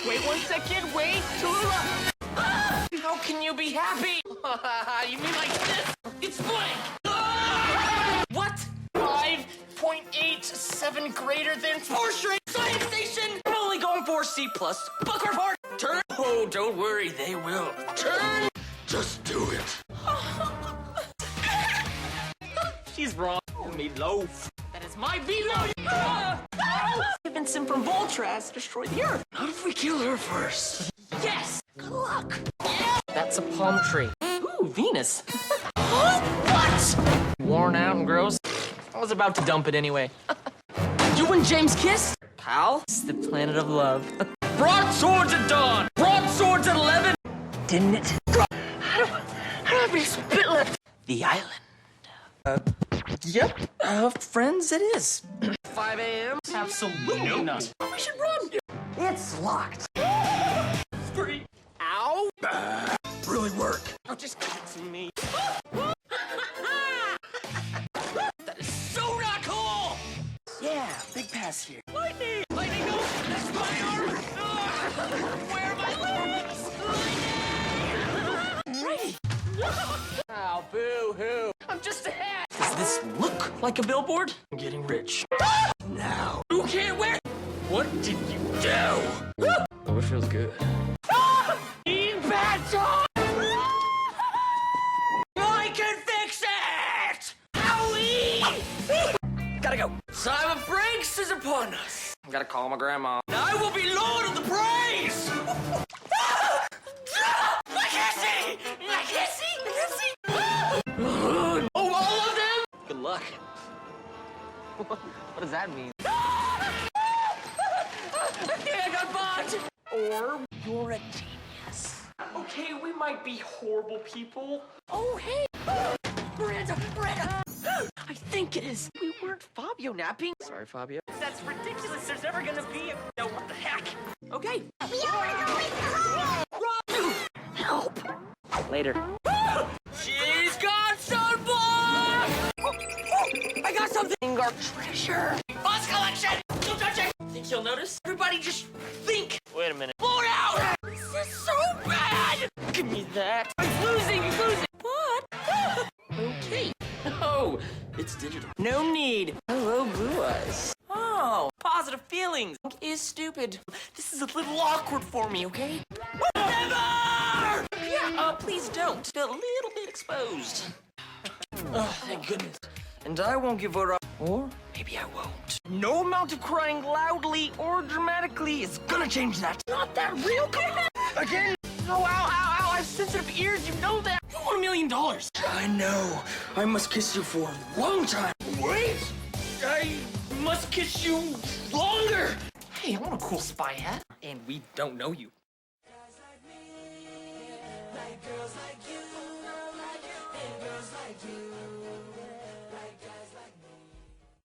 Wait 1 second, wait, Tallulah! Ah! How can you be happy? You mean like this? It's blank! Ah! What? 5.87 greater than 4 straight science station! I'm only going for C+. Book report! Turn! Oh, don't worry, they will. Turn! Just do it. She's wrong. Meatloaf. That is my meatloaf! Vincent from Voltraz destroyed the Earth. Not if we kill her first. Yes! Good luck! Yeah! That's a palm tree. Ooh, Venus. What? Worn out and gross. I was about to dump it anyway. You and James kissed? Pal? It's the planet of love. Broadswords at dawn! Broadswords at 11! Didn't it? I don't have any spit left. The island. Yep. Friends, it is. 5 a.m.? Absolutely not. We should run. It's locked. 3. Ow. Really work. Oh, just give it to me. That is so not cool. Yeah, big pass here. Lightning! Lightning, no! That's my arm! Where are my legs? Lightning! Right! Oh, boo-hoo. I'm just a hat. Does this look like a billboard? I'm getting rich. Now. Who can't wear? What did you do? Oh, it feels good. Eat battle! I can fix it! Owie! Gotta go. Simon Franks is upon us. Gotta call my grandma. I will be Lord of the Praise! I can't see! I can't see! I can't see! Oh, all of them? Good luck. What does that mean? Okay, I got bought! Or you're a genius. Okay, we might be horrible people. Oh, hey! Miranda! Miranda! I think it is. We weren't Fabio napping. Sorry, Fabio. That's ridiculous. There's never gonna be a... No, what the heck? Okay. Help! Later. She's got some blood! I got something! Our treasure! Bus collection! Don't touch it! Think you'll notice? Everybody just think! Wait a minute. Blow it out! This is so bad! Give me that. He's losing! He's losing! What? Okay. Oh, it's digital. No need. Hello, Blue Eyes. Oh, positive feelings is stupid. This is a little awkward for me, okay? Never! Yeah, please don't. Feel a little bit exposed. Oh, thank goodness. And I won't give her up. Or maybe I won't. No amount of crying loudly or dramatically is gonna change that. Not that real, come on. Again? Oh, ow, ow, ow. I have sensitive ears, you know that. You want $1 million. I know. I must kiss you for a long time. Wait! I must kiss you longer! Hey, I want a cool spy hat. And we don't know you. Guys like me, like girls like you, like girls like you.